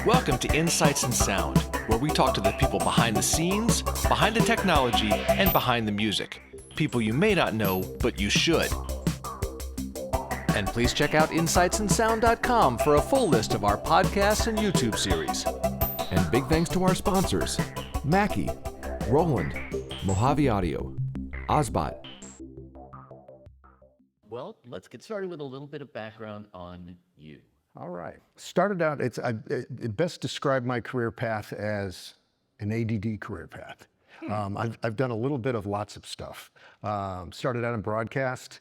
Welcome to Insights in Sound, where we talk to the people behind the scenes, behind the technology, and behind the music. People you may not know, but you should. And please check out insightsinsound.com for a full list of our podcasts and YouTube series. And big thanks to our sponsors, Mackie, Roland, Mojave Audio, Ozbot. Well, let's get started with a little bit of background on you. All right. Started out, it best described my career path as an ADD career path. I've done a little bit of lots of stuff. Started out in broadcast.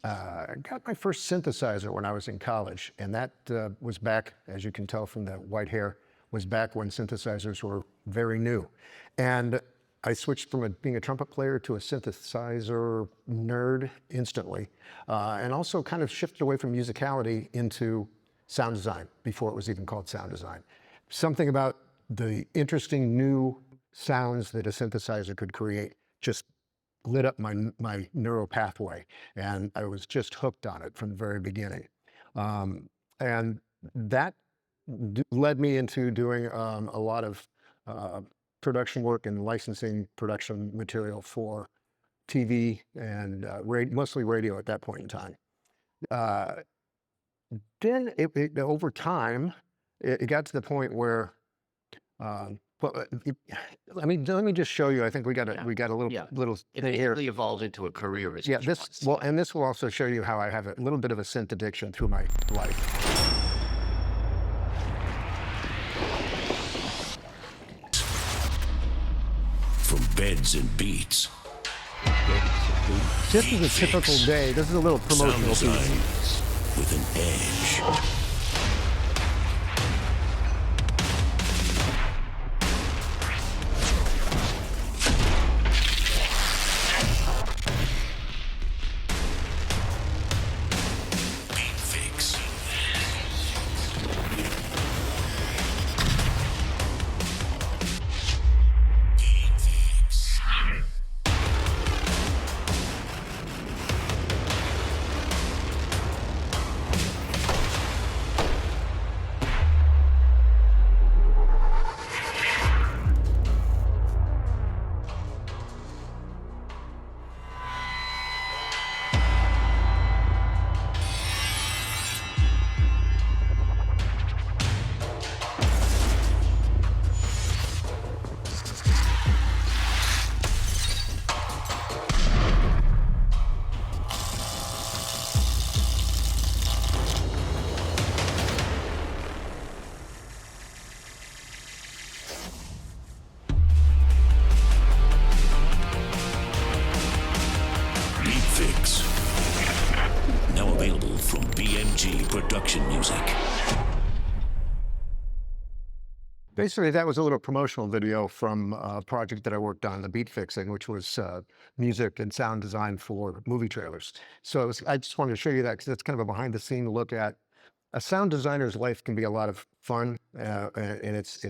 Got my first synthesizer when I was in college, and that was back, as you can tell from the white hair, was back when synthesizers were very new. And I switched from being a trumpet player to a synthesizer nerd instantly, and also kind of shifted away from musicality into sound design before it was even called sound design. Something about the interesting new sounds that a synthesizer could create just lit up my neural pathway, and I was just hooked on it from the very beginning. And that led me into doing a lot of production work and licensing production material for TV and mostly radio at that point in time. Then over time, it got to the point where, let me just show you. I think we got a little It thing here. basically evolved into a career. Yeah, this will also show you how I have a little bit of a synth addiction through my life. From beds and beats. This is a typical day. This is a little promotional Sound piece. design with an edge. Beat fix. Beat fix. Beat fix. Now available from BMG Production Music. Basically, that was a little promotional video from a project that I worked on, the beat fixing, which was music and sound design for movie trailers. So I just wanted to show you that because it's kind of a behind-the-scene look at a sound designer's life. Can be a lot of fun, and it's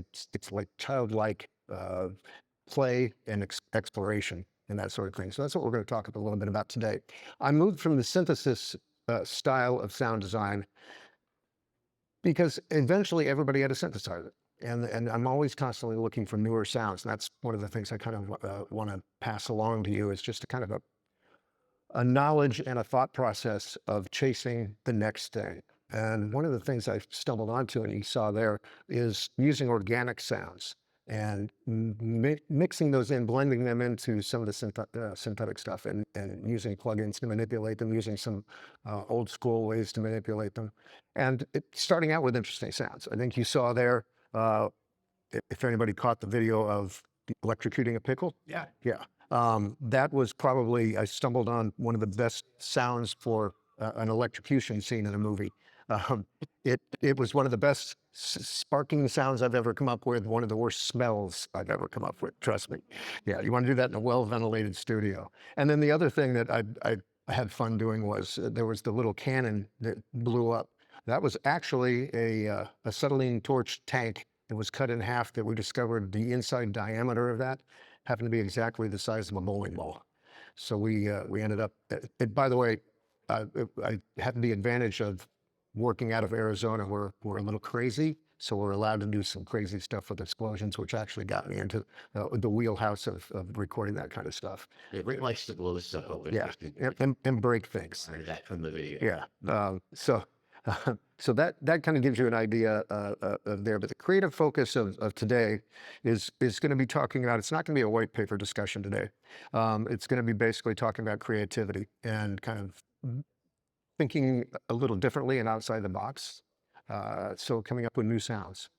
like childlike play and exploration and that sort of thing. So that's what we're going to talk a little bit about today. I moved from the synthesis style of sound design because eventually everybody had a synthesizer. And I'm always constantly looking for newer sounds. And that's one of the things I kind of want to pass along to you, is just a kind of a knowledge and a thought process of chasing the next thing. And one of the things I stumbled onto, and you saw there, is using organic sounds and mixing those in, blending them into some of the synthetic stuff, and using plugins to manipulate them, using some old school ways to manipulate them, and starting out with interesting sounds. I think you saw there, if anybody caught the video of electrocuting a pickle. Yeah. That was probably, I stumbled on one of the best sounds for an electrocution scene in a movie. It was one of the best sparking sounds I've ever come up with, one of the worst smells I've ever come up with, trust me. Yeah, you want to do that in a well-ventilated studio. And then the other thing that I had fun doing was, there was the little cannon that blew up. That was actually a acetylene torch tank that was cut in half, that we discovered the inside diameter of that happened to be exactly the size of a bowling ball. So we ended up, by the way, I had the advantage of working out of Arizona. We're a little crazy, So we're allowed to do some crazy stuff with explosions, which actually got me into the wheelhouse of recording that kind of stuff. Rick likes to blow stuff open. Yeah, and break things. Heard that from the video. Yeah. So that kind of gives you an idea of there. But the creative focus of today is going to be talking about. It's not going to be a white paper discussion today. It's going to be basically talking about creativity and kind of thinking a little differently and outside the box. So coming up with new sounds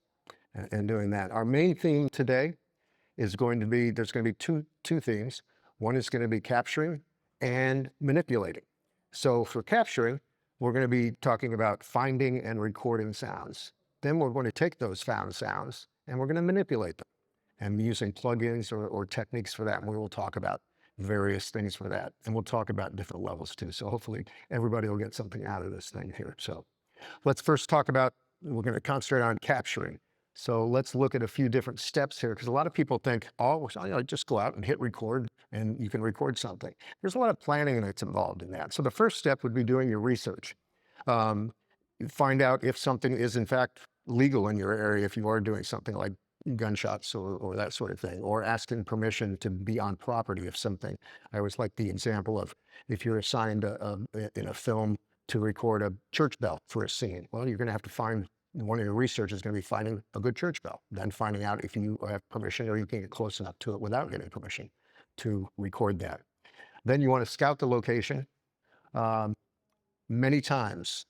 and doing that. Our main theme today is going to be, there's going to be two themes. One is going to be capturing and manipulating. So for capturing, we're going to be talking about finding and recording sounds. Then we're going to take those found sounds and we're going to manipulate them and using plugins or techniques for that. And we will talk about various things for that. And we'll talk about different levels too. So hopefully everybody will get something out of this thing here. So let's first talk about, we're going to concentrate on capturing. So let's look at a few different steps here, because a lot of people think, oh, just go out and hit record and you can record something. There's a lot of planning that's involved in that. So the first step would be doing your research. Find out if something is in fact legal in your area, if you are doing something like gunshots or that sort of thing, or asking permission to be on property of something. I always like the example of if you're assigned in a film to record a church bell for a scene, well, you're going to have to find, one of your research is going to be finding a good church bell, then finding out if you have permission or you can get close enough to it without getting permission to record that. Then you want to scout the location. Many times,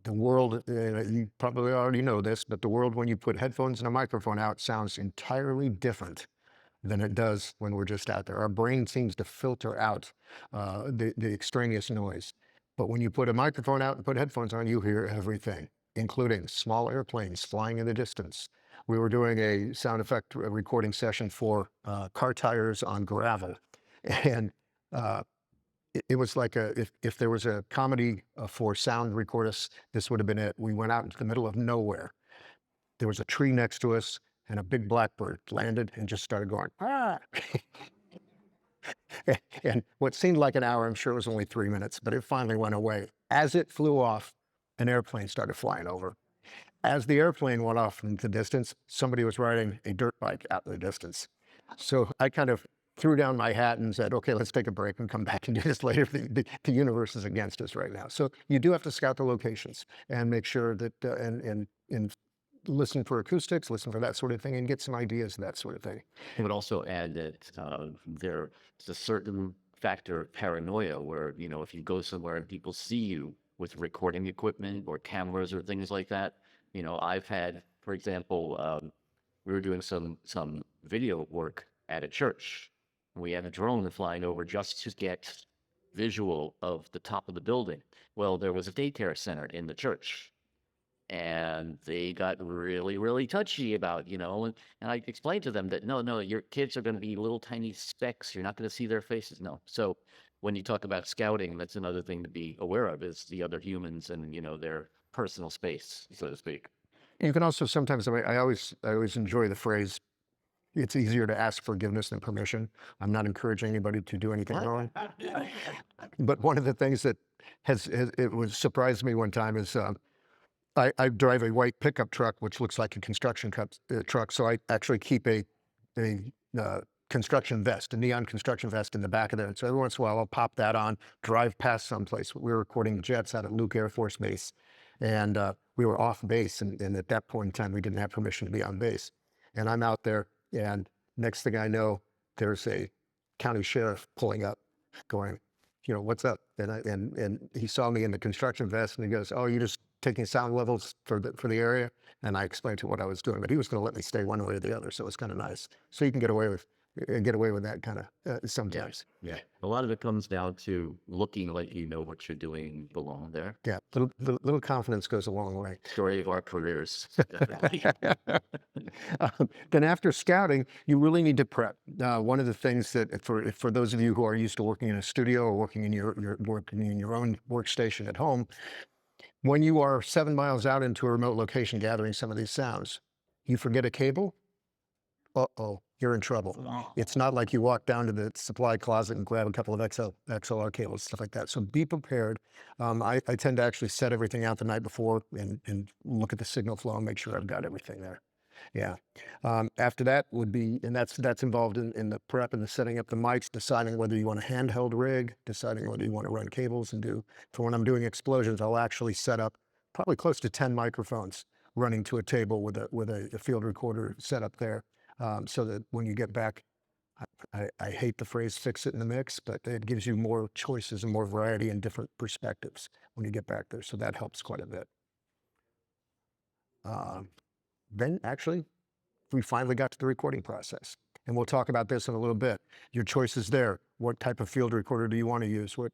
the world, you probably already know this, but the world when you put headphones and a microphone out sounds entirely different than it does when we're just out there. Our brain seems to filter out the extraneous noise. But when you put a microphone out and put headphones on, you hear everything, including small airplanes flying in the distance. We were doing a sound effect recording session for car tires on gravel. And it was like if there was a comedy for sound recordists, this would have been it. We went out into the middle of nowhere. There was a tree next to us and a big blackbird landed and just started going, ah. And what seemed like an hour, I'm sure it was only 3 minutes, but it finally went away. As it flew off, an airplane started flying over. As the airplane went off into the distance, somebody was riding a dirt bike out in the distance. So I kind of threw down my hat and said, okay, let's take a break and come back and do this later. The universe is against us right now. So you do have to scout the locations and make sure that, and listen for acoustics, listen for that sort of thing, and get some ideas of that sort of thing. I would also add that there's a certain factor of paranoia where, if you go somewhere and people see you with recording equipment or cameras or things like that, I've had, for example, we were doing some video work at a church. We had a drone flying over just to get visual of the top of the building. Well, there was a daycare center in the church. And they got really, really touchy about, and I explained to them that, no, your kids are going to be little tiny specks. You're not going to see their faces. No. So when you talk about scouting, that's another thing to be aware of is the other humans and, their personal space, so to speak. You can also sometimes, I always enjoy the phrase, it's easier to ask forgiveness than permission. I'm not encouraging anybody to do anything wrong. But one of the things that surprised me one time is, I drive a white pickup truck, which looks like a construction truck. So I actually keep a construction vest, a neon construction vest in the back of there. So every once in a while, I'll pop that on, drive past someplace. We were recording jets out at Luke Air Force Base, and we were off base. And at that point in time, we didn't have permission to be on base. And I'm out there, and next thing I know, there's a county sheriff pulling up, going, what's up? And he saw me in the construction vest, and he goes, oh, you just taking sound levels for the area? And I explained to him what I was doing, but he was going to let me stay one way or the other, so it was kind of nice. So you can get away with that kind of sometimes. Yeah. A lot of it comes down to looking like you know what you're doing belong there. Yeah, little confidence goes a long way. Story of our careers. Then after scouting, you really need to prep. One of the things that for those of you who are used to working in a studio or working in your own workstation at home, when you are 7 miles out into a remote location gathering some of these sounds, you forget a cable, uh-oh, you're in trouble. It's not like you walk down to the supply closet and grab a couple of XLR cables, stuff like that. So be prepared. I tend to actually set everything out the night before and look at the signal flow and make sure I've got everything there. Yeah. After that would be, and that's involved in the prep and the setting up the mics, deciding whether you want a handheld rig, deciding whether you want to run cables and do, for when I'm doing explosions, I'll actually set up probably close to 10 microphones running to a table with a field recorder set up there. So that when you get back, I hate the phrase fix it in the mix, but it gives you more choices and more variety and different perspectives when you get back there. So that helps quite a bit. Then actually, we finally got to the recording process. And we'll talk about this in a little bit. Your choices there. What type of field recorder do you want to use? What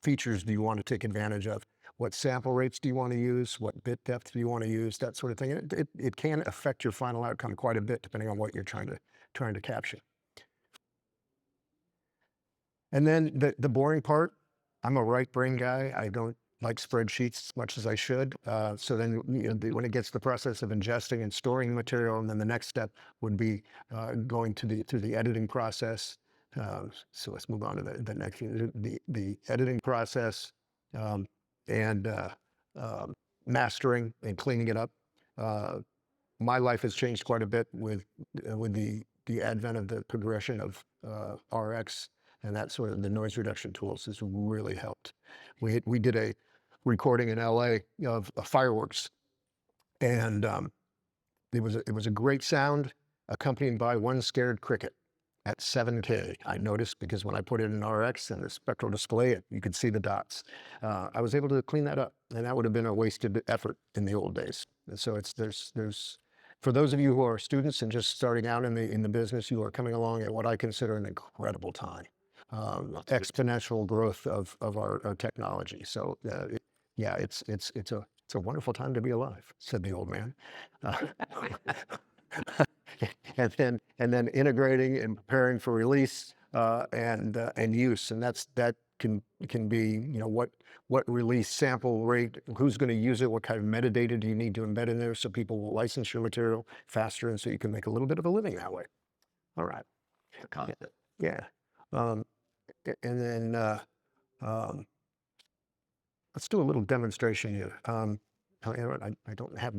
features do you want to take advantage of? What sample rates do you want to use? What bit depth do you want to use? That sort of thing. It can affect your final outcome quite a bit depending on what you're trying to capture. And then the boring part, I'm a right brain guy. I don't like spreadsheets as much as I should. So then when it gets to the process of ingesting and storing the material, and then the next step would be going through the editing process. So let's move on to the next, the editing process and mastering and cleaning it up. My life has changed quite a bit with the advent of the progression of RX, and that sort of the noise reduction tools has really helped. We did a recording in LA of fireworks, and it was a great sound accompanied by one scared cricket at 7K. I noticed because when I put it in RX and the spectral display, you could see the dots. I was able to clean that up, and that would have been a wasted effort in the old days. And so there's for those of you who are students and just starting out in the business, you are coming along at what I consider an incredible time. Exponential growth of our technology. So yeah, it's a wonderful time to be alive, said the old man. And then integrating and preparing for release and use, and that can be what release sample rate, who's going to use it, what kind of metadata do you need to embed in there so people will license your material faster, and so you can make a little bit of a living that way. All right. Yeah. And then let's do a little demonstration here. I don't have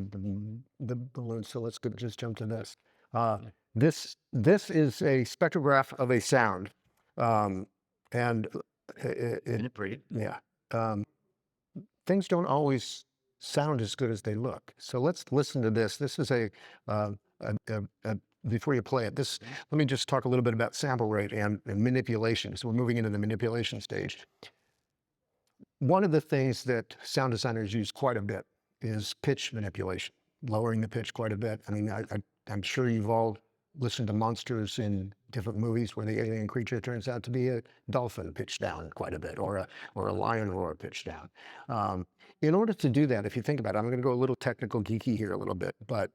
the balloon, so let's just jump to this. This is a spectrograph of a sound, and yeah. Things don't always sound as good as they look. So let's listen to this. This is before you play it, let me just talk a little bit about sample rate and manipulation. So we're moving into the manipulation stage. One of the things that sound designers use quite a bit is pitch manipulation, lowering the pitch quite a bit. I mean, I'm sure you've all listened to monsters in different movies where the alien creature turns out to be a dolphin pitched down quite a bit, or a lion roar pitched down. In order to do that, if you think about it, I'm going to go a little technical geeky here a little bit, but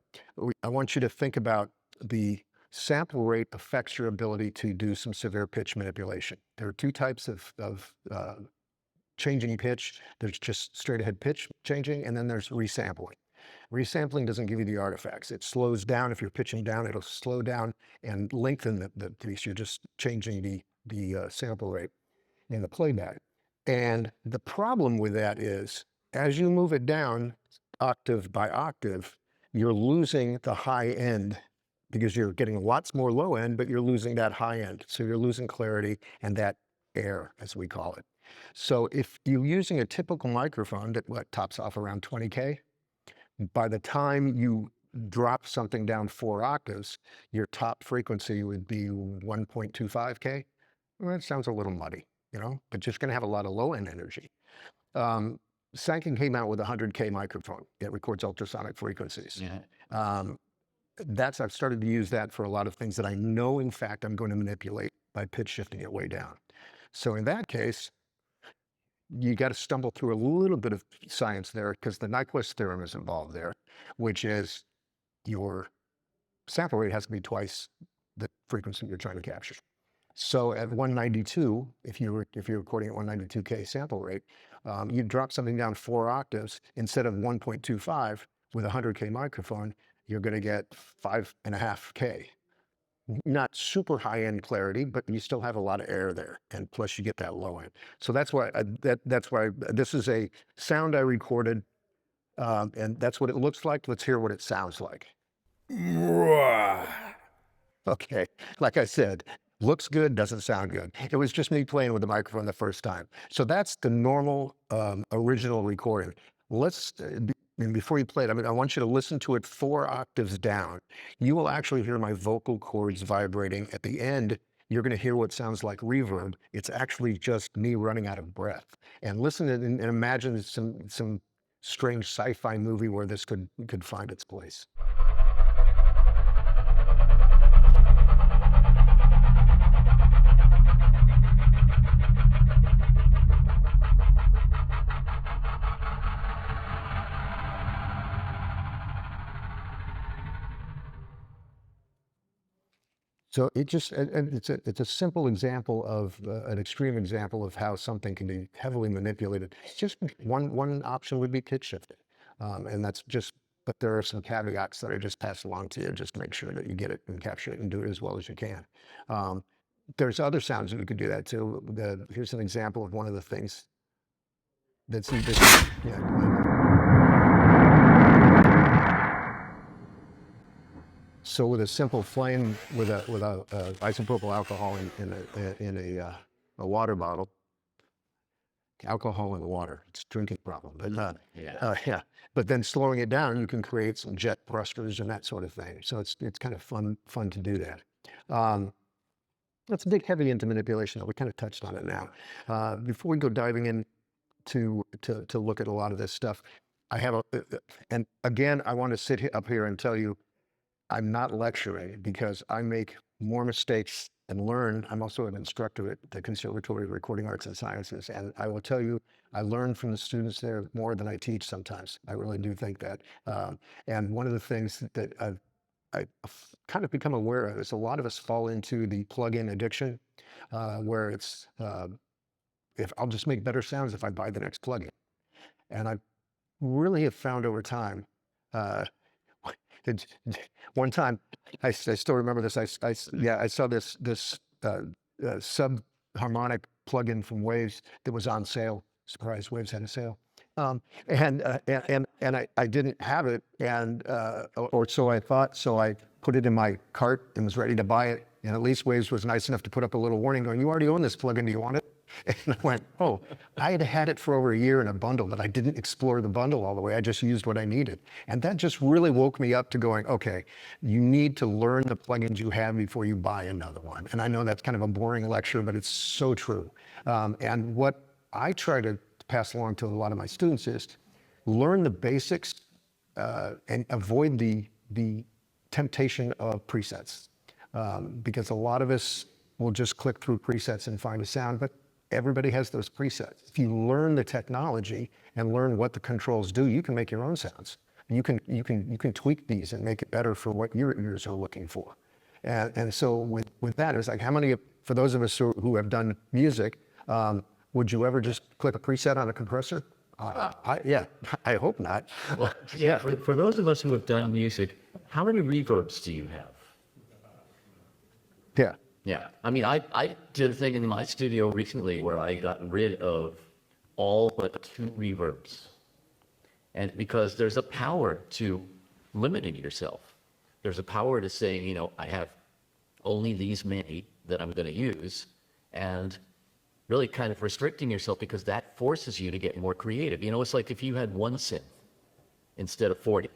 I want you to think about the sample rate affects your ability to do some severe pitch manipulation. There are two types of changing pitch. There's just straight ahead pitch changing, and then there's resampling. Resampling doesn't give you the artifacts. It slows down. If you're pitching down, it'll slow down and lengthen the piece. You're just changing the sample rate in the playback. And the problem with that is, as you move it down octave by octave, you're losing the high end because you're getting lots more low end, but you're losing that high end. So you're losing clarity and that air, as we call it. So if you're using a typical microphone that tops off around 20K, by the time you drop something down 4 octaves, your top frequency would be 1.25K. Well, that sounds a little muddy, but just going to have a lot of low end energy. Sanken came out with a 100K microphone. It records ultrasonic frequencies. Yeah. I've started to use that for a lot of things that I know, in fact, I'm going to manipulate by pitch shifting it way down. So in that case, you got to stumble through a little bit of science there because the Nyquist theorem is involved there, which is your sample rate has to be twice the frequency you're trying to capture. So at 192, if you're recording at 192K sample rate, you drop something down 4 octaves instead of 1.25. with a 100K microphone, you're going to get 5.5K. Not super high-end clarity, but you still have a lot of air there, and plus you get that low end. So that's why that's why this is a sound I recorded, and that's what it looks like. Let's hear what it sounds like. Okay, like I said, looks good, doesn't sound good. It was just me playing with the microphone the first time. So that's the normal original recording. And before you play it, I want you to listen to it 4 octaves down. You will actually hear my vocal cords vibrating. At the end, you're going to hear what sounds like reverb. It's actually just me running out of breath. And listen and imagine some strange sci-fi movie where this could find its place. So it's a simple example of an extreme example of how something can be heavily manipulated. It's just one option would be pitch shifted, and that's just. But there are some caveats that I just passed along to you, just to make sure that you get it and capture it and do it as well as you can. There's other sounds that you could do that too. Here's an example of one of the things that's in this. Yeah, go ahead. So with a simple flame with a isopropyl alcohol in a water bottle, alcohol in the water, it's a drinking problem, but yeah. But then slowing it down, you can create some jet thrusters and that sort of thing. So it's kind of fun to do that. That's a big heavy into manipulation. We kind of touched on it now. Before we go diving in to look at a lot of this stuff, I have and again, I want to sit up here and tell you, I'm not lecturing because I make more mistakes and learn. I'm also an instructor at the Conservatory of Recording Arts and Sciences, and I will tell you, I learn from the students there more than I teach sometimes. I really do think that. And one of the things that I've kind of become aware of is a lot of us fall into the plug-in addiction, where it's, if I'll just make better sounds if I buy the next plugin. And I really have found over time, one time, I still remember this. I saw this subharmonic plugin from Waves that was on sale. Surprise, Waves had a sale, and I didn't have it, or so I thought. So I put it in my cart and was ready to buy it. And at least Waves was nice enough to put up a little warning going, "You already own this plugin. Do you want it?" And I went, oh, I had had it for over a year in a bundle, but I didn't explore the bundle all the way. I just used what I needed. And that just really woke me up to going, okay, you need to learn the plugins you have before you buy another one. And I know that's kind of a boring lecture, but it's so true. And what I try to pass along to a lot of my students is learn the basics and avoid the temptation of presets. Because a lot of us will just click through presets and find a sound, but everybody has those presets. If you learn the technology and learn what the controls do, you can make your own sounds. You can tweak these and make it better for what your ears are looking for. And so with that, it's like, how many, for those of us who have done music, would you ever just click a preset on a compressor? Yeah, I hope not. Well, yeah, for those of us who have done music, how many reverbs do you have? Yeah. Yeah, I mean, I did a thing in my studio recently where I got rid of all but 2 reverbs. And because there's a power to limiting yourself. There's a power to saying, you know, I have only these many that I'm going to use, and really kind of restricting yourself, because that forces you to get more creative. You know, it's like if you had 1 synth instead of 40,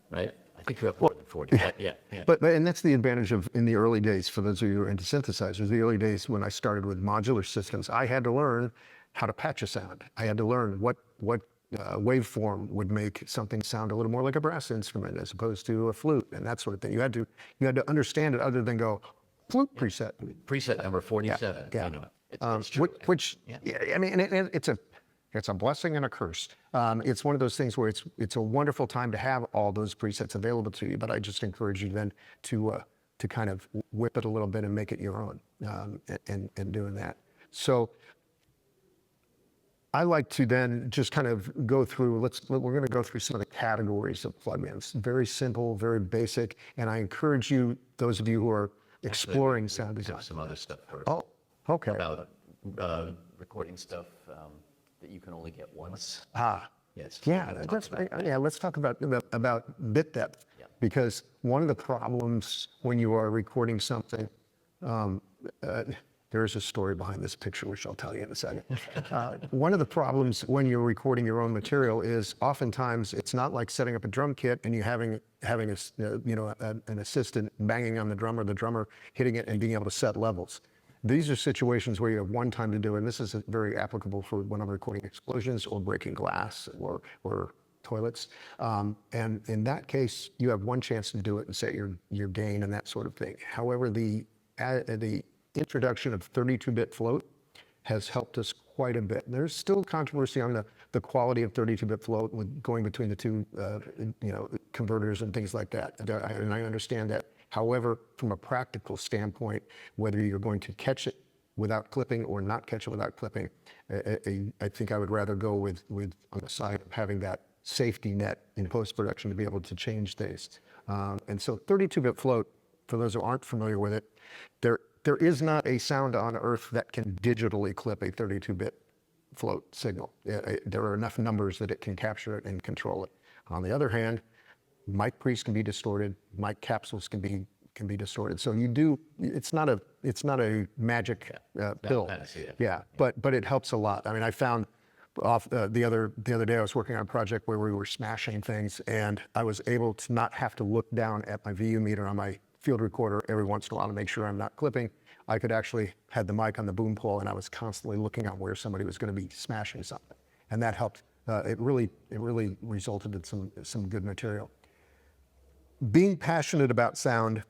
right? I think you have more than 40. Yeah. But and that's the advantage of, in the early days, for those of you who are into synthesizers, the early days when I started with modular systems, I had to learn how to patch a sound. I had to learn what waveform would make something sound a little more like a brass instrument as opposed to a flute and that sort of thing. You had to understand it other than go flute preset. Preset number 47. Yeah. You know, it's true. I mean, it's a blessing and a curse. It's one of those things where it's a wonderful time to have all those presets available to you, but I just encourage you then to kind of whip it a little bit and make it your own, and doing that. So I like to then just kind of go through, we're going to go through some of the categories of plugins. Very simple, very basic. And I encourage you, those of you who are exploring sound design. Some other stuff first. Oh, okay. About recording stuff that you can only get once. Ah, Yes. yeah, let's talk about bit depth. Yeah. Because one of the problems when you are recording something, there's a story behind this picture, which I'll tell you in a second. One of the problems when you're recording your own material is oftentimes it's not like setting up a drum kit and you having an assistant banging on the drummer hitting it and being able to set levels. These are situations where you have one time to do it, and this is very applicable for when I'm recording explosions or breaking glass or toilets. And in that case, you have one chance to do it and set your gain and that sort of thing. However, the introduction of 32-bit float has helped us quite a bit. There's still controversy on the quality of 32-bit float with going between the two converters and things like that. And I understand that. However, from a practical standpoint, whether you're going to catch it without clipping or not catch it without clipping, I think I would rather go with on the side of having that safety net in post-production to be able to change things. And so 32-bit float, for those who aren't familiar with it, there is not a sound on earth that can digitally clip a 32-bit float signal. There are enough numbers that it can capture it and control it. On the other hand, mic pre's can be distorted, mic capsules can be distorted. So it's not a magic pill. Yeah, but it helps a lot. I mean, I found the other day I was working on a project where we were smashing things, and I was able to not have to look down at my VU meter on my field recorder every once in a while to make sure I'm not clipping. I could actually had the mic on the boom pole, and I was constantly looking at where somebody was going to be smashing something, and that helped. It really resulted in some good material. Being passionate about sound,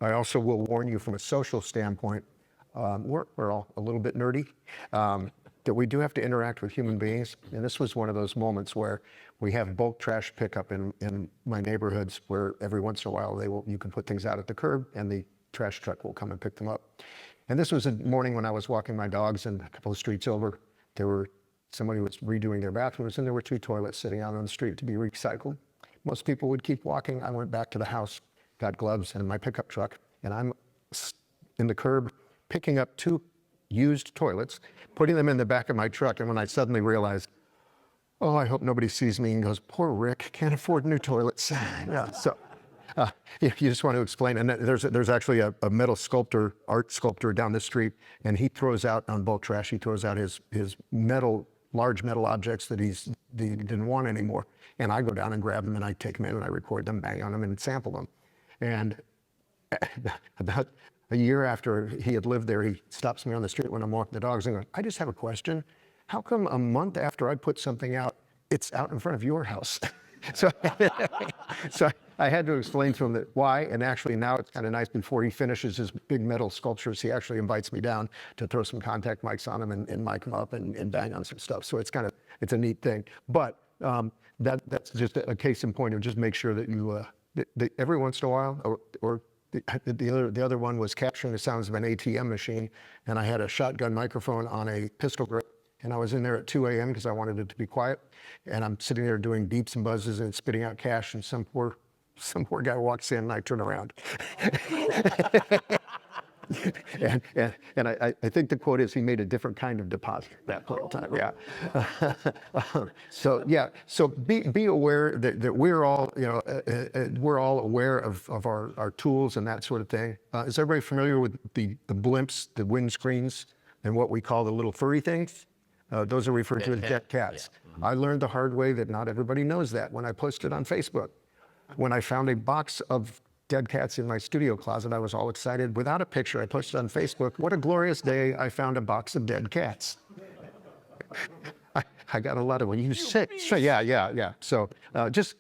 I also will warn you from a social standpoint. We're all a little bit nerdy. That we do have to interact with human beings, and this was one of those moments where we have bulk trash pickup in my neighborhoods, where every once in a while you can put things out at the curb, and the trash truck will come and pick them up. And this was a morning when I was walking my dogs, and a couple of streets over, somebody was redoing their bathrooms, and there were 2 toilets sitting out on the street to be recycled. Most people would keep walking. I went back to the house, got gloves and my pickup truck, and I'm in the curb picking up 2 used toilets, putting them in the back of my truck. And when I suddenly realized, oh, I hope nobody sees me and goes, poor Rick, can't afford new toilets. Yeah, so you just want to explain. And there's actually a metal sculptor, art sculptor down the street, and he throws out on bulk trash, he throws out his large metal objects that he didn't want anymore. And I go down and grab them, and I take them in and I record them, bang on them, and sample them. And about a year after he had lived there, he stops me on the street when I'm walking the dogs and goes, I just have a question. How come a month after I put something out, it's out in front of your house? So I had to explain to him that why, and actually now it's kind of nice, before he finishes his big metal sculptures, he actually invites me down to throw some contact mics on them and mic them up and bang on some stuff. So it's a neat thing. But that's just a case in point of just make sure that you, that every once in a while, or the other one was capturing the sounds of an ATM machine, and I had a shotgun microphone on a pistol grip, and I was in there at 2 a.m. because I wanted it to be quiet, and I'm sitting there doing beeps and buzzes and spitting out cash, and some poor guy walks in, and I turn around. and I think the quote is, he made a different kind of deposit that whole time. Yeah. So be aware that we're all aware of our tools and that sort of thing. Is everybody familiar with the blimps, the windscreens, and what we call the little furry things? Those are referred to as dead cats. Yeah. I learned the hard way that not everybody knows that when I posted on Facebook. When I found a box of dead cats in my studio closet, I was all excited. Without a picture, I posted on Facebook, what a glorious day, I found a box of dead cats. I got a lot of, well, you sick? So, yeah. So just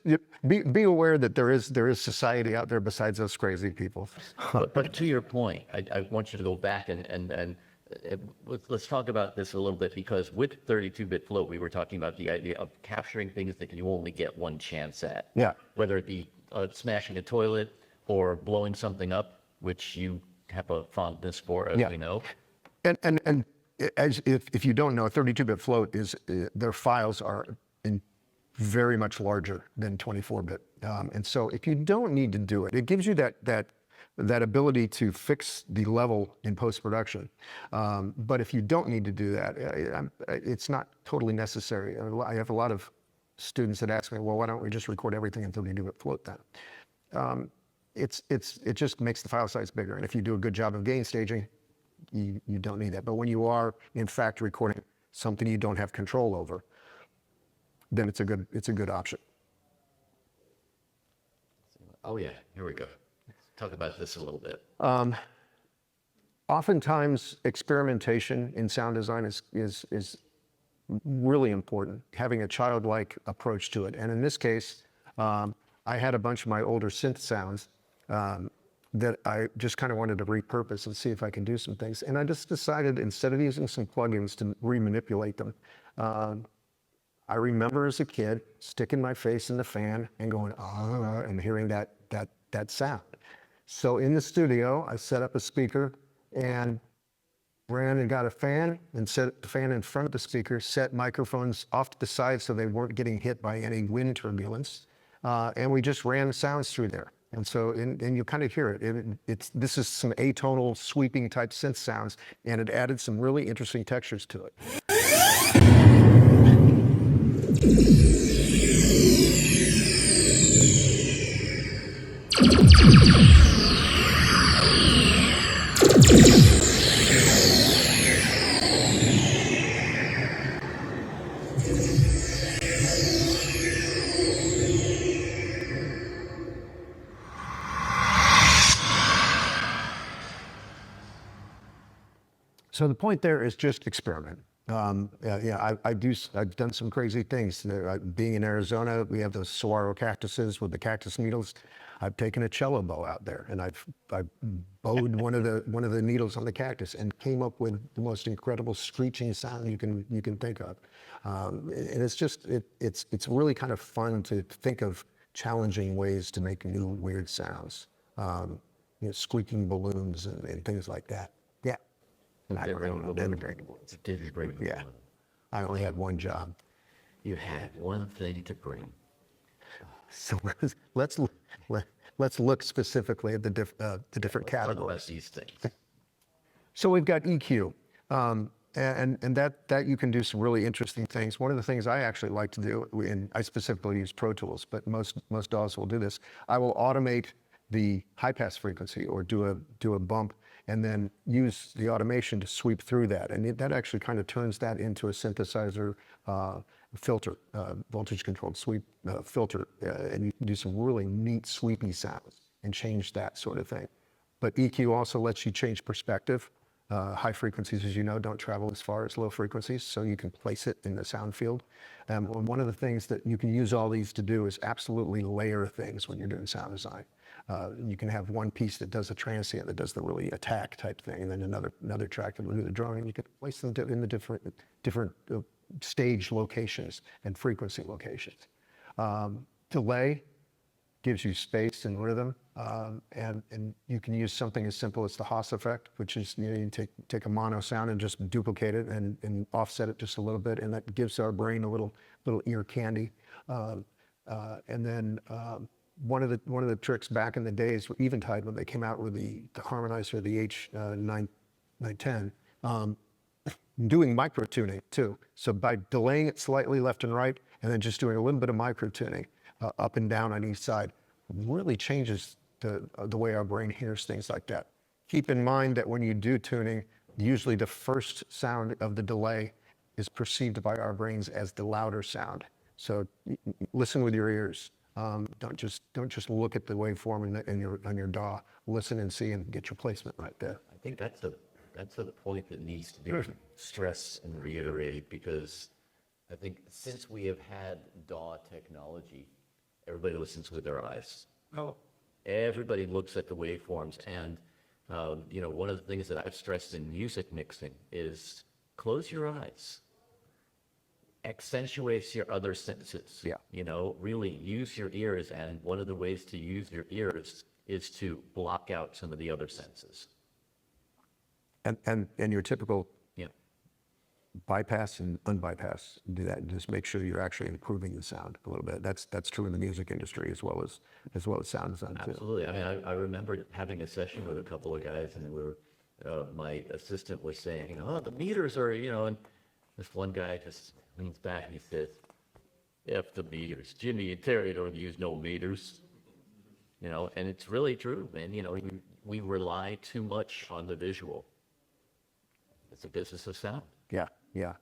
be aware that there is society out there besides those crazy people. But to your point, I want you to go back and let's talk about this a little bit, because with 32-bit float, we were talking about the idea of capturing things that you only get one chance at. Yeah. Whether it be smashing a toilet or blowing something up, which you have a fondness for, as we know. And if you don't know, a 32-bit float is, their files are very much larger than 24-bit. And so if you don't need to do it, it gives you that ability to fix the level in post-production. But if you don't need to do that, it's not totally necessary. I have a lot of students that ask me, well, why don't we just record everything until we do it float then? It just makes the file size bigger. And if you do a good job of gain staging, you don't need that. But when you are, in fact, recording something you don't have control over, then it's a good option. Oh yeah, here we go. Let's talk about this a little bit. Oftentimes, experimentation in sound design is really important, having a childlike approach to it. And in this case, I had a bunch of my older synth sounds that I just kind of wanted to repurpose and see if I can do some things. And I just decided, instead of using some plugins to remanipulate them, I remember as a kid sticking my face in the fan and going, and hearing that sound. So in the studio, I set up a speaker and ran and got a fan and set the fan in front of the speaker, set microphones off to the side so they weren't getting hit by any wind turbulence. And we just ran sounds through there. And so, and you kind of hear it. This is some atonal, sweeping type synth sounds, and it added some really interesting textures to it. So the point there is just experiment. I've done some crazy things. Being in Arizona, we have those saguaro cactuses with the cactus needles. I've taken a cello bow out there and I've bowed one of the needles on the cactus and came up with the most incredible screeching sound you can think of. And it's really kind of fun to think of challenging ways to make new weird sounds. Squeaking balloons and things like that. Yeah. And I didn't bring. Yeah. I only had one job. You had one thing to bring. So let's look specifically at the different categories. Talk about these things. So we've got EQ, and that you can do some really interesting things. One of the things I actually like to do, and I specifically use Pro Tools, but most DAWs will do this. I will automate the high pass frequency or do a bump, and then use the automation to sweep through that. And that actually kind of turns that into a synthesizer filter, voltage controlled sweep filter. And you can do some really neat sweepy sounds and change that sort of thing. But EQ also lets you change perspective. High frequencies, as you know, don't travel as far as low frequencies, so you can place it in the sound field. One of the things that you can use all these to do is absolutely layer things when you're doing sound design. You can have one piece that does a transient, that does the really attack type thing, and then another track that will do the drone, and you can place them in the different stage locations and frequency locations. Delay gives you space and rhythm, and you can use something as simple as the Haas effect, which is you take a mono sound and just duplicate it and offset it just a little bit, and that gives our brain a little ear candy. And then one of the tricks back in the days for Eventide, when they came out with the harmonizer, the H910, doing micro tuning too. So by delaying it slightly left and right, and then just doing a little bit of micro tuning up and down on each side, really changes the way our brain hears things like that. Keep in mind that when you do tuning, usually the first sound of the delay is perceived by our brains as the louder sound. So listen with your ears. Don't just look at the waveform on your DAW. Listen and see and get your placement right there. I think that's the point that needs to be stressed and reiterated, because I think since we have had DAW technology, everybody listens with their eyes. Oh. Everybody looks at the waveforms, and one of the things that I've stressed in music mixing is close your eyes. Accentuates your other senses. Yeah. Really use your ears, and one of the ways to use your ears is to block out some of the other senses. And your typical bypass and unbypass, do that, and just make sure you're actually improving the sound a little bit. That's true in the music industry as well as sound design too. Absolutely. I mean, I remember having a session with a couple of guys, and my assistant was saying, "Oh, the meters are, and this one guy just leans back and he says, "F the meters. Jimmy and Terry don't use no meters." And it's really true, man. We rely too much on the visual. It's a business of sound. Yeah, yeah.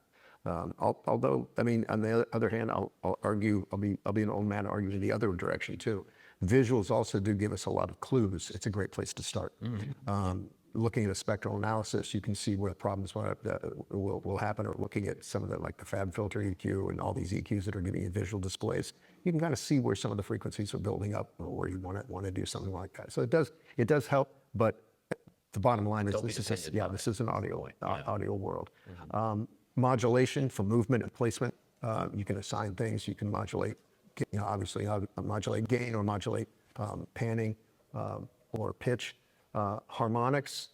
Although, I mean, on the other hand, I'll argue, I'll be an old man arguing the other direction too. Visuals also do give us a lot of clues. It's a great place to start. Looking at a spectral analysis, you can see where the problems will happen, or looking at some of the, like the fab filter EQ and all these EQs that are giving you visual displays, you can kind of see where some of the frequencies are building up, or where you want to do something like that. So it does help, but the bottom line is this is an audio world. Modulation for movement and placement. You can assign things. You can modulate, obviously modulate gain, or modulate panning or pitch. Harmonics.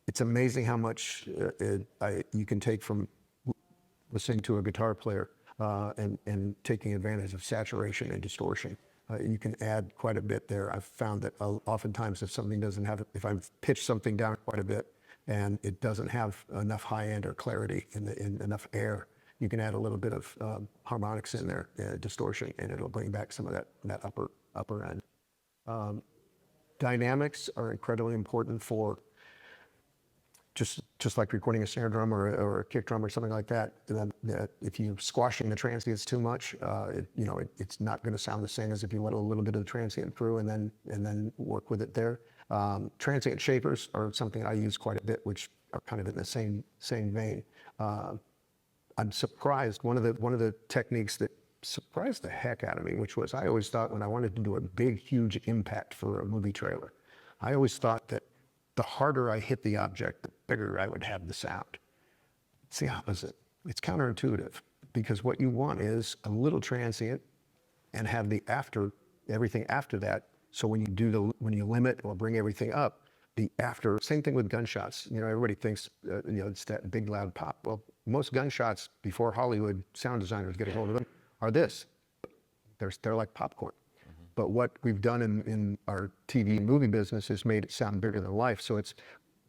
It's amazing how much you can take from listening to a guitar player and taking advantage of saturation and distortion. You can add quite a bit there. I've found that oftentimes if I've pitched something down quite a bit and it doesn't have enough high end or clarity in enough air, you can add a little bit of harmonics in there, distortion, and it'll bring back some of that upper end. Dynamics are incredibly important for just like recording a snare drum or a kick drum or something like that. If you're squashing the transients too much, it's not going to sound the same as if you let a little bit of the transient through and then work with it there. Transient shapers are something I use quite a bit, which are kind of in the same vein. I'm surprised. One of the techniques that surprised the heck out of me, which was, I always thought when I wanted to do a big, huge impact for a movie trailer, I always thought that the harder I hit the object, the bigger I would have the sound. It's the opposite. It's counterintuitive, because what you want is a little transient and have everything after that. So when you limit or bring everything up, same thing with gunshots. Everybody thinks, it's that big loud pop. Well, most gunshots before Hollywood sound designers get a hold of them are this. They're like popcorn. But what we've done in our TV and movie business is made it sound bigger than life. So it's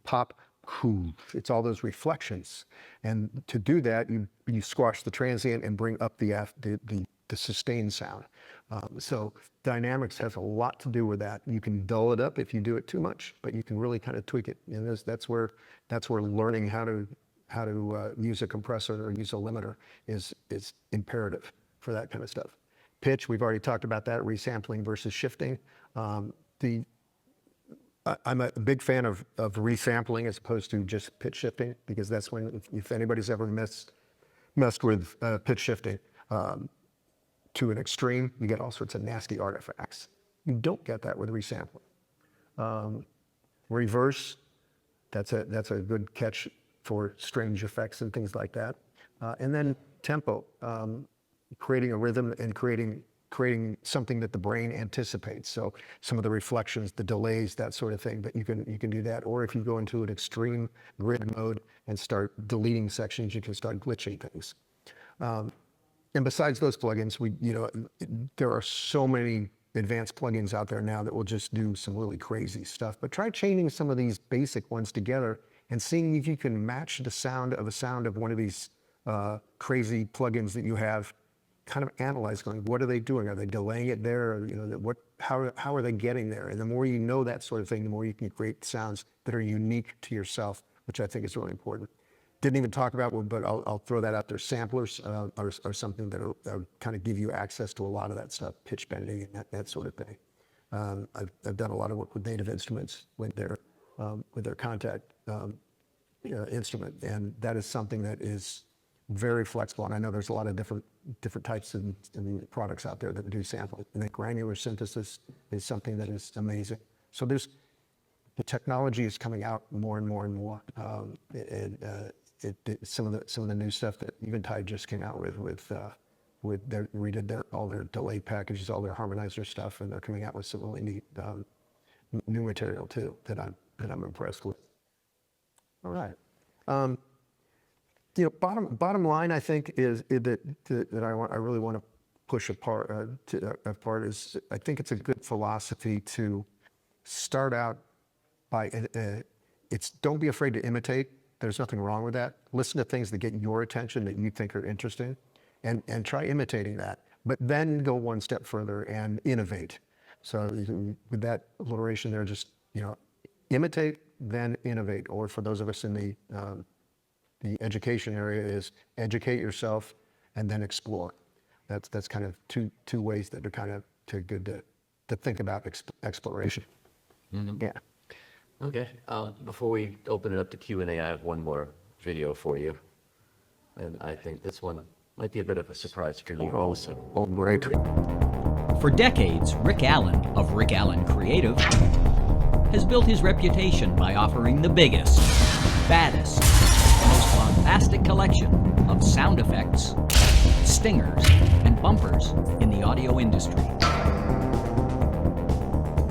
pop, cool. It's all those reflections. And to do that, you squash the transient and bring up the sustained sound. So dynamics has a lot to do with that. You can dull it up if you do it too much, but you can really kind of tweak it. And that's where learning how to use a compressor or use a limiter is imperative for that kind of stuff. Pitch, we've already talked about that, resampling versus shifting. I'm a big fan of resampling as opposed to just pitch shifting, because that's when, if anybody's ever messed with pitch shifting to an extreme, you get all sorts of nasty artifacts. You don't get that with resampling. Reverse, that's a good catch for strange effects and things like that. And then tempo. Creating a rhythm and creating something that the brain anticipates. So some of the reflections, the delays, that sort of thing, but you can do that. Or if you go into an extreme grid mode and start deleting sections, you can start glitching things. And besides those plugins, there are so many advanced plugins out there now that will just do some really crazy stuff. But try chaining some of these basic ones together and seeing if you can match the sound of one of these crazy plugins that you have. Kind of analyze, going, what are they doing? Are they delaying it there? Or, how are they getting there? And the more you know that sort of thing, the more you can create sounds that are unique to yourself, which I think is really important. Didn't even talk about, but I'll throw that out there. Samplers are something that kind of give you access to a lot of that stuff, pitch bending and that sort of thing. I've done a lot of work with Native Instruments with their Contact instrument, and that is something that is very flexible. And I know there's a lot of different types of products out there that do sampling. And that granular synthesis is something that is amazing. So the technology is coming out more and more and more. Some of the new stuff that Eventide just came out with redid all their delay packages, all their harmonizer stuff, and they're coming out with some really neat new material too that I'm impressed with. All right. bottom line, I think that I really want to push apart is I think it's a good philosophy to start out by don't be afraid to imitate. There's nothing wrong with that. Listen to things that get your attention that you think are interesting, and try imitating that. But then go one step further and innovate. So with that alliteration there, just imitate, then innovate. Or for those of us in the education area, is educate yourself and then explore. That's kind of two ways that are kind of good to think about exploration. Mm-hmm. Yeah. Okay. Before we open it up to Q&A, I have one more video for you. And I think this one might be a bit of a surprise for you also. Oh, great. For decades, Rick Allen of Rick Allen Creative has built his reputation by offering the biggest, baddest, most bombastic collection of sound effects, stingers, and bumpers in the audio industry.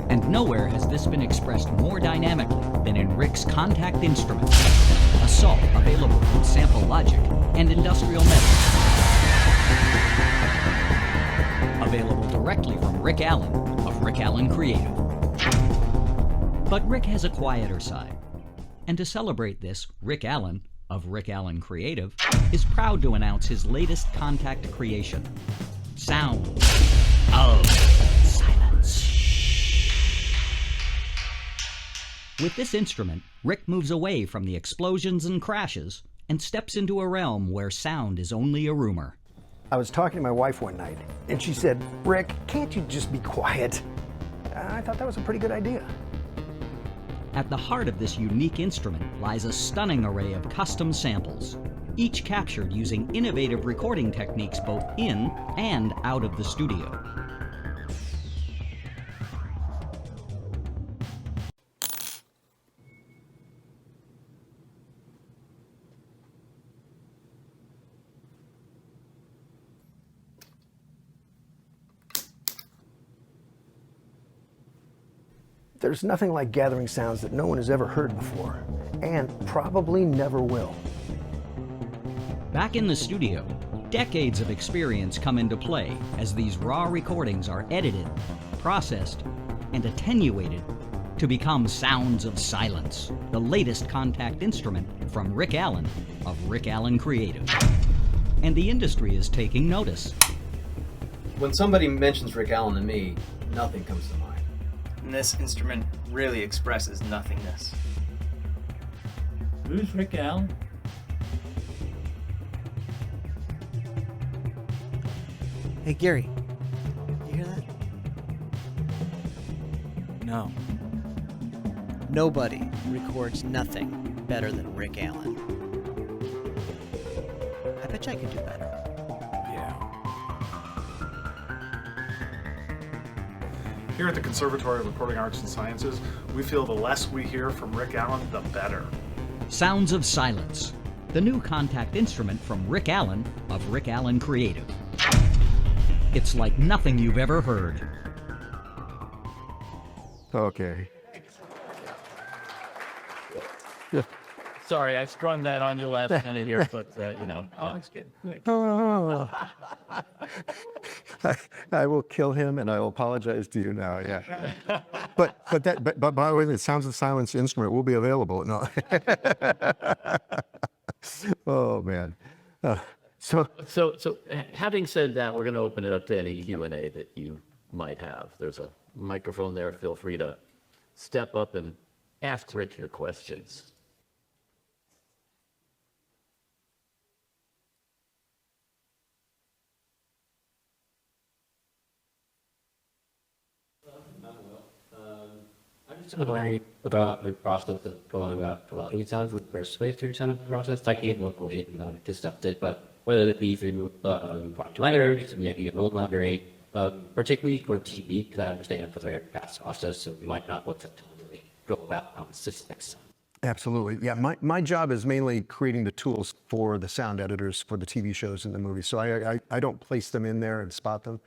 And nowhere has this been expressed more dynamically than in Rick's Contact Instrument, a saw available from Sample Logic and Industrial Methods. Available directly from Rick Allen of Rick Allen Creative. But Rick has a quieter side. And to celebrate this, Rick Allen of Rick Allen Creative is proud to announce his latest Contact creation, Sound of Silence. With this instrument, Rick moves away from the explosions and crashes and steps into a realm where sound is only a rumor. I was talking to my wife one night, and she said, "Rick, can't you just be quiet?" I thought that was a pretty good idea. At the heart of this unique instrument lies a stunning array of custom samples, each captured using innovative recording techniques both in and out of the studio. There's nothing like gathering sounds that no one has ever heard before, and probably never will. Back in the studio, decades of experience come into play as these raw recordings are edited, processed, and attenuated to become Sounds of Silence, the latest Contact instrument from Rick Allen of Rick Allen Creative. And the industry is taking notice. When somebody mentions Rick Allen to me, nothing comes to mind. And this instrument really expresses nothingness. Who's Rick Allen? Hey, Gary, you hear that? No. Nobody records nothing better than Rick Allen. I bet you I could do better. Here at the Conservatory of Recording Arts and Sciences, we feel the less we hear from Rick Allen, the better. Sounds of Silence, the new Contact instrument from Rick Allen of Rick Allen Creative. It's like nothing you've ever heard. Okay. Sorry, I sprung that on you last minute here, but Oh, it's good. I will kill him, and I will apologize to you now. Yeah, but by the way, the Sounds of Silence instrument will be available. No. Oh man. So having said that, we're going to open it up to any Q&A that you might have. There's a microphone there. Feel free to step up and ask Rick your questions. Learning about the process of going about developing sounds with persuasive sound process, like it will be disrupted, but whether it be through libraries, maybe an old library, particularly for TV, because I understand it's a very fast process, so we might not look to totally go about systems. absolutely, yeah. My job is mainly creating the tools for the sound editors for the TV shows and the movies. So I don't place them in there and spot them.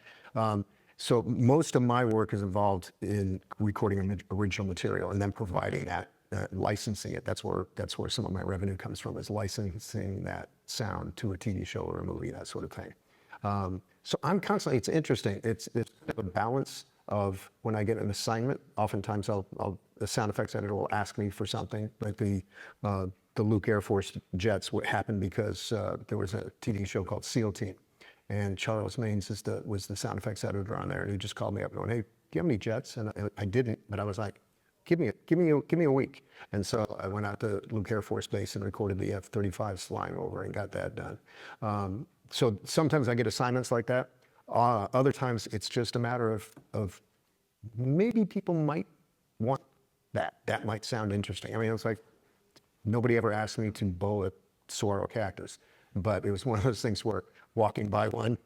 So most of my work is involved in recording original material and then providing that licensing it. That's where some of my revenue comes from, is licensing that sound to a TV show or a movie, that sort of thing. So I'm constantly, it's interesting. It's a balance of when I get an assignment, oftentimes the sound effects editor will ask me for something, like the Luke Air Force jets. What happened because there was a TV show called SEAL Team, and Charles Maines was the sound effects editor on there, and he just called me up going, "Hey, do you have any jets?" And I didn't, but I was like, give me a week. And so I went out to Luke Air Force Base and recorded the F-35s flying over and got that done. So sometimes I get assignments like that. Other times it's just a matter of maybe people might want that. That might sound interesting. I mean, it's like nobody ever asked me to bow a saguaro cactus, but it was one of those things where walking by one,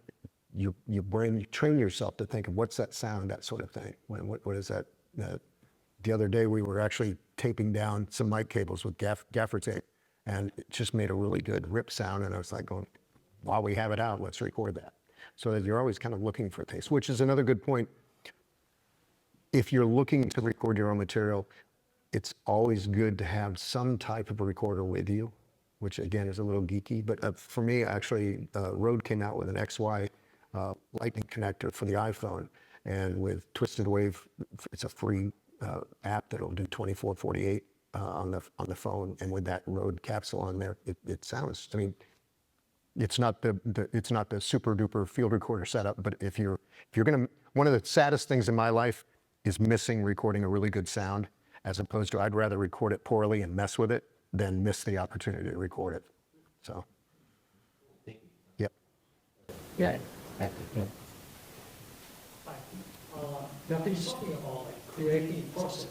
you train yourself to think of what's that sound, that sort of thing. What is that? The other day we were actually taping down some mic cables with gaffer tape, and it just made a really good rip sound. And I was like going, while we have it out, let's record that. So that you're always kind of looking for things, which is another good point. If you're looking to record your own material, it's always good to have some type of a recorder with you, which again is a little geeky. But for me, actually, Rode came out with an XY lightning connector for the iPhone, and with Twisted Wave, it's a free app that'll do 24/48 on the phone, and with that Rode capsule on there, it sounds. I mean, it's not the super duper field recorder setup, but if you're gonna, one of the saddest things in my life is missing recording a really good sound, as opposed to I'd rather record it poorly and mess with it than miss the opportunity to record it. So, yep. Yeah. Nothing is talking about creating process,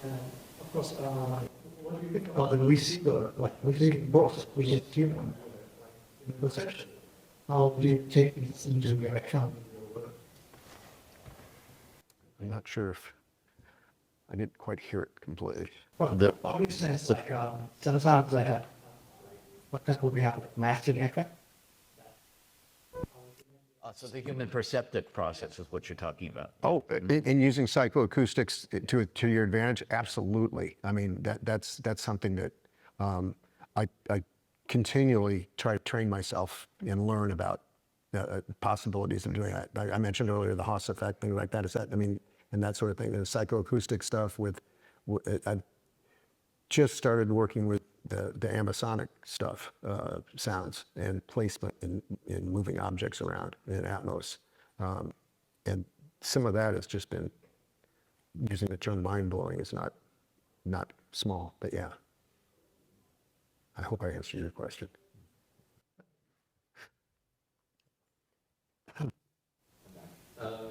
and of course, what do you think about the receiver, receiving process, which is human perception? How do you take this into your account? I'm not sure if I didn't quite hear it completely. Well, the obvious sense, like sometimes what that would be have mastering effect. So the human perceptive process is what you're talking about. Oh, and using psychoacoustics to your advantage, absolutely. I mean, that's something that I continually try to train myself and learn about possibilities of doing that. I mentioned earlier the Haas effect, things like that. Is that, I mean, and that sort of thing. The psychoacoustic stuff I just started working with the ambisonic stuff, sounds and placement in moving objects around in Atmos. And some of that has just been, using the term mind-blowing is not small, but yeah. I hope I answered your question.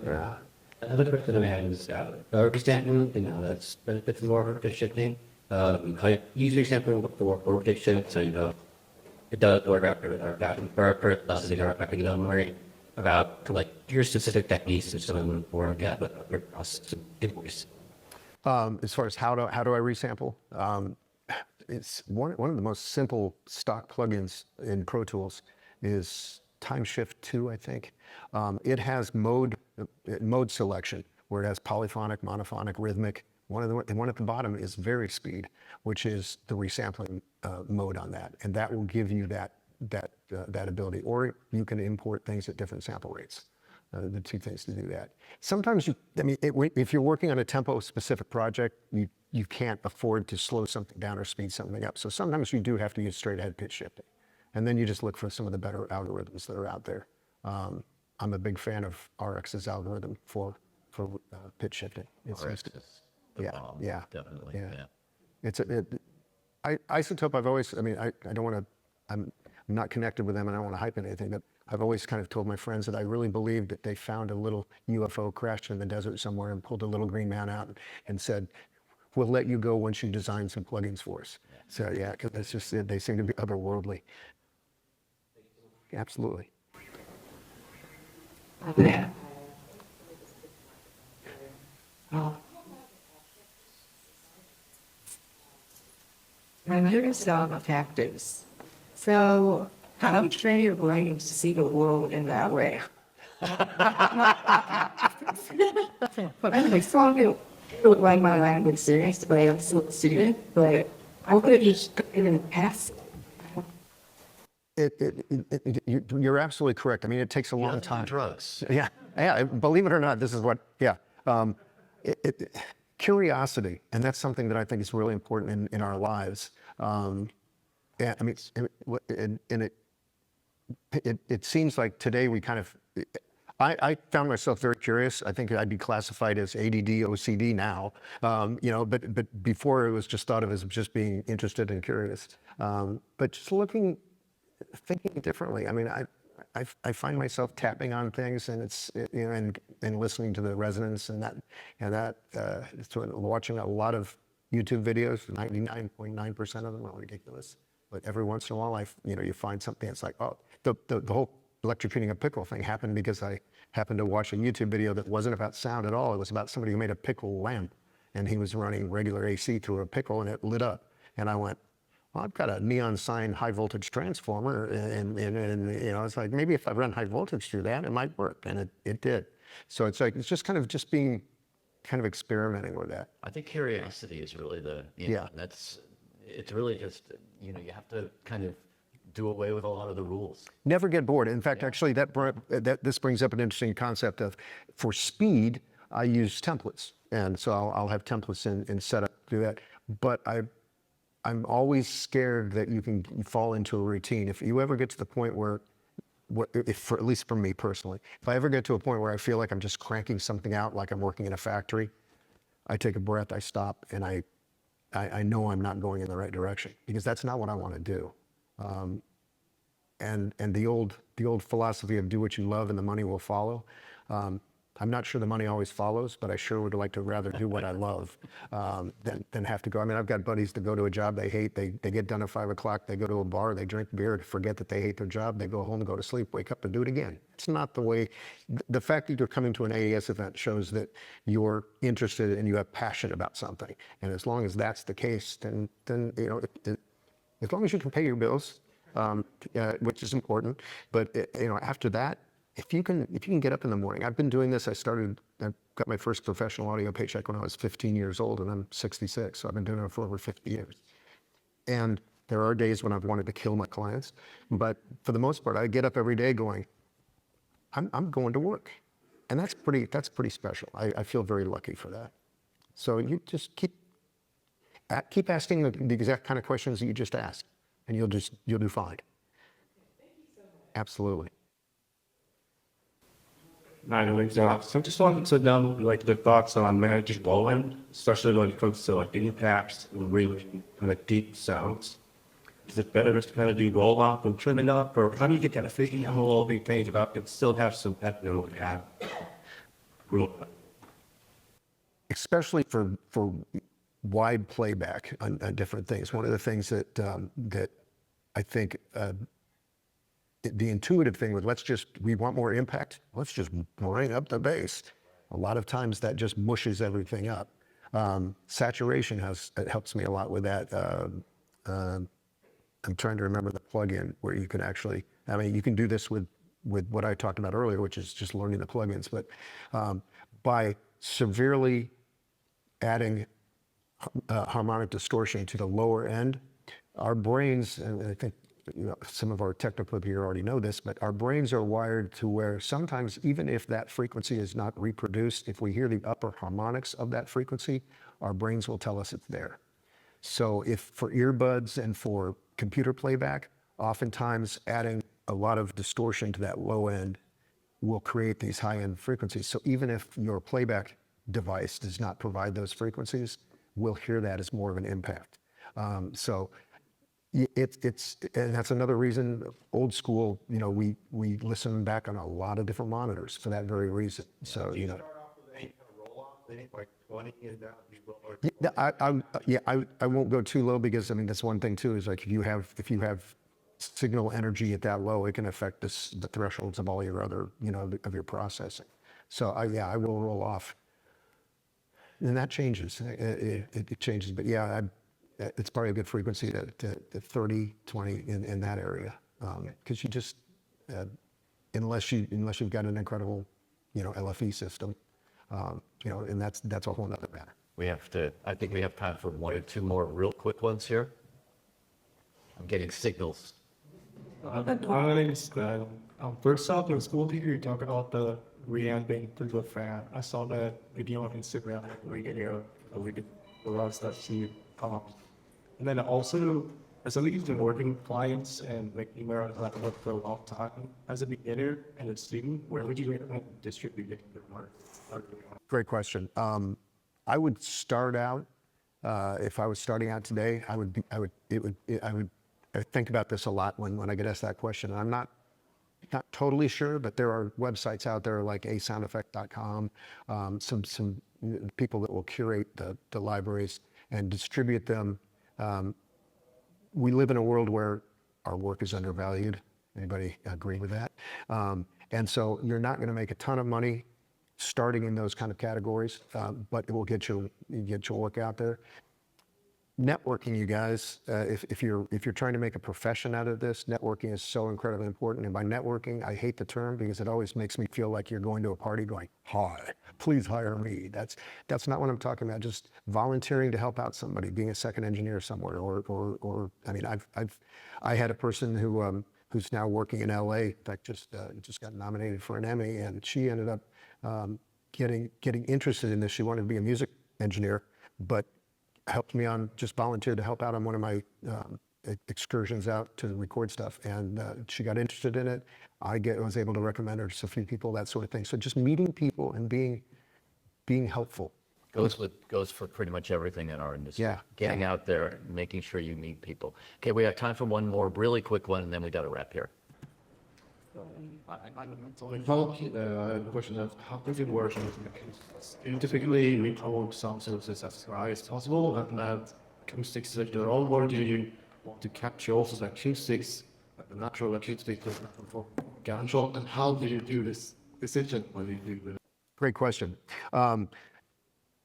Yeah. Another question I had is, example, that's a bit more of a shifting. I usually sample the work shift, so it does work out per less than worry about like your specific techniques or something for your process invoice. As far as how do I resample? It's one of the most simple stock plugins in Pro Tools is Time Shift 2, I think. It has mode selection, where it has polyphonic, monophonic, rhythmic. One at the bottom is Vari-Speed, which is the resampling mode on that, and that will give you that ability. Or you can import things at different sample rates. The two things to do that. Sometimes if you're working on a tempo-specific project, you can't afford to slow something down or speed something up. So sometimes you do have to use straight-ahead pitch shifting, and then you just look for some of the better algorithms that are out there. I'm a big fan of RX's algorithm for pitch shifting. Yeah, definitely. Yeah. Isotope, I've always, I don't want to, I'm not connected with them and I don't want to hype anything, but I've always kind of told my friends that I really believe that they found a little UFO crashed in the desert somewhere and pulled a little green man out and said, we'll let you go once you design some plugins for us. Yeah. So yeah, because that's just, they seem to be otherworldly. Absolutely. Yeah. I'm hearing some factors. So how do you train your brain to see the world in that way? But anyway, so don't like my language serious, but I'm still a student, but I could just in the past. You're absolutely correct. I mean, it takes a long time. Drugs. Yeah, yeah. Believe it or not, this is what. Yeah, curiosity, and that's something that I think is really important in our lives. Yeah, I mean, it seems like today we kind of. I found myself very curious. I think I'd be classified as ADD, OCD now, you know, but before it was just thought of as just being interested and curious. But just thinking differently. I mean, I find myself tapping on things, and it's you know, and listening to the resonance, and sort of watching a lot of YouTube videos. 99.9% of them are ridiculous, but every once in a while, you find something that's like, oh, the whole electrocuting a pickle thing happened because I happened to watch a YouTube video that wasn't about sound at all. It was about somebody who made a pickle lamp, and he was running regular AC through a pickle, and it lit up, and I went, well, I've got a neon sign high voltage transformer, and you know, it's like, maybe if I run high voltage through that, it might work, and it did. So it's like, it's just kind of being kind of experimenting with that. I think curiosity is really it's really just, you know, you have to kind of do away with a lot of the rules. Never get bored. In fact, actually, this brings up an interesting concept of, for speed, I use templates, and so I'll have templates in setup to do that. But I'm always scared that you can fall into a routine. If you ever get to the point where, at least for me personally, if I ever get to a point where I feel like I'm just cranking something out, like I'm working in a factory, I take a breath, I stop, and I know I'm not going in the right direction, because that's not what I want to do. And the old philosophy of do what you love and the money will follow. I'm not sure the money always follows, but I sure would like to rather do what I love than have to go. I mean, I've got buddies that go to a job they hate. They get done at 5 o'clock. They go to a bar. They drink beer to forget that they hate their job. They go home and go to sleep, wake up and do it again. It's not the way. The fact that you're coming to an AES event shows that you're interested and you have passion about something. And as long as that's the case, then you know, as long as you can pay your bills, which is important. But you know, after that, if you can get up in the morning. I've been doing this. I got my first professional audio paycheck when I was 15 years old, and I'm 66. So I've been doing it for over 50 years. And there are days when I've wanted to kill my clients, but for the most part, I get up every day going, I'm going to work, and that's pretty special. I feel very lucky for that. So you just keep asking the exact kind of questions that you just asked, and you'll do fine. Absolutely. So I just wanted to know, like, the thoughts on managing low end, especially when it comes to like impacts and really kind of deep sounds. Is it better to kind of do roll off and trim it up, or how do you get kind of thinking how all these things about and still have some techno especially for wide playback on different things. One of the things that I think the intuitive thing was, we want more impact, let's just bring up the bass. A lot of times that just mushes everything up. Saturation helps me a lot with that. I'm trying to remember the plugin where you can actually, I mean, you can do this with what I talked about earlier, which is just learning the plugins, but by severely adding harmonic distortion to the lower end, our brains, and I think some of our technical people here already know this, but our brains are wired to where sometimes, even if that frequency is not reproduced, if we hear the upper harmonics of that frequency, our brains will tell us it's there. So if for earbuds and for computer playback, oftentimes adding a lot of distortion to that low end will create these high-end frequencies. So even if your playback device does not provide those frequencies, we'll hear that as more of an impact. So and that's another reason, old school, we listen back on a lot of different monitors for that very reason. So, I won't go too low, because I mean, that's one thing too, is like if you have signal energy at that low, it can affect the thresholds of all your other, of your processing. So I will roll off, and that changes. It changes, but yeah, it's probably a good frequency to 30, 20 in that area, because you just unless you've got an incredible LFE system, and that's a whole nother matter. I think we have time for one or two more real quick ones here. I'm getting signals. My name is Glenn. First off, in school here, you talk about the reamping through the fan. I saw that video on Instagram we get here, we get a lot of stuff to and then also, as somebody who's been working with clients and making their own work for a long time, as a beginner and a student, where would you recommend distributing your work? Great question. I would start out, if I was starting out today, I would think about this a lot when I get asked that question. I'm not totally sure, but there are websites out there like asoundeffect.com, some people that will curate the libraries and distribute them. We live in a world where our work is undervalued. Anybody agree with that? And so you're not going to make a ton of money starting in those kind of categories, but it will get your work out there. Networking, you guys, if you're trying to make a profession out of this, networking is so incredibly important. And by networking, I hate the term because it always makes me feel like you're going to a party going, "Hi, please hire me." That's not what I'm talking about. Just volunteering to help out somebody, being a second engineer somewhere, or I mean, I had a person who's now working in LA. In fact, just got nominated for an Emmy, and she ended up getting interested in this. She wanted to be a music engineer, but helped me on, just volunteered to help out on one of my excursions out to record stuff, and she got interested in it. I was able to recommend her to a few people, that sort of thing. So just meeting people and being helpful. Goes for pretty much everything in our industry. Yeah. Getting out there and making sure you meet people. Okay, we have time for one more really quick one, and then we got to wrap here. The question of how does it work? Typically, we promote sound services as high as possible, and have acoustics that their own work. Do you want to capture also the acoustics, the natural acoustics for gunshot, and how do you do this decision when you do it? Great question.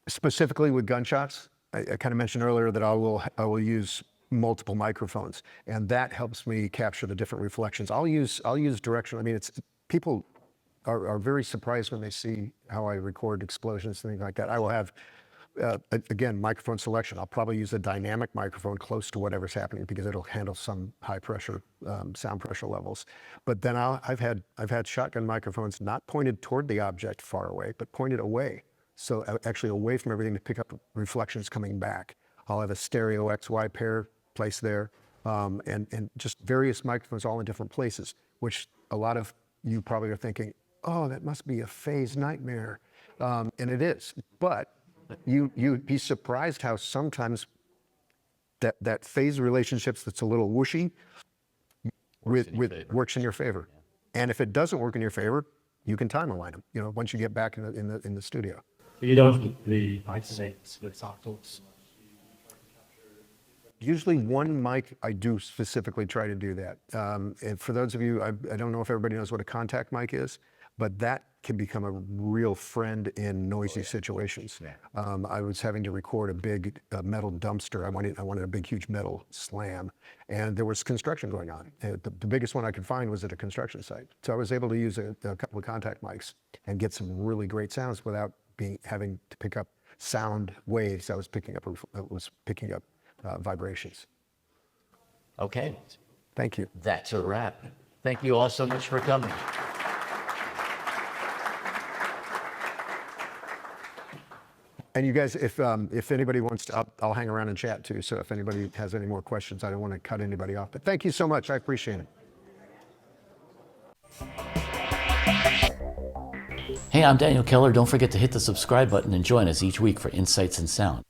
Specifically with gunshots, I kind of mentioned earlier that I will use multiple microphones, and that helps me capture the different reflections. I'll use directional. I mean, people are very surprised when they see how I record explosions and things like that. I will have, again, microphone selection. I'll probably use a dynamic microphone close to whatever's happening because it'll handle some high pressure, sound pressure levels. But then I've had shotgun microphones not pointed toward the object far away, but pointed away. So actually away from everything to pick up reflections coming back. I'll have a stereo XY pair placed there, and just various microphones all in different places, which a lot of you probably are thinking, oh, that must be a phase nightmare. And it is, but you'd be surprised how sometimes that phase relationships that's a little whooshy works in your favor. Yeah. And if it doesn't work in your favor, you can time align them, once you get back in the studio. You don't the isolates with octaves. Usually one mic, I do specifically try to do that. And for those of you, I don't know if everybody knows what a contact mic is, but that can become a real friend in noisy situations. Yeah. I was having to record a big metal dumpster. I wanted a big, huge metal slam, and there was construction going on. The biggest one I could find was at a construction site. So I was able to use a couple of contact mics and get some really great sounds without having to pick up sound waves. I was picking up vibrations. Okay. Thank you. That's a wrap. Thank you all so much for coming. And you guys, if anybody wants to, I'll hang around and chat too. So if anybody has any more questions, I don't want to cut anybody off. But thank you so much. I appreciate it. Hey, I'm Daniel Keller. Don't forget to hit the subscribe button and join us each week for Insights in Sound.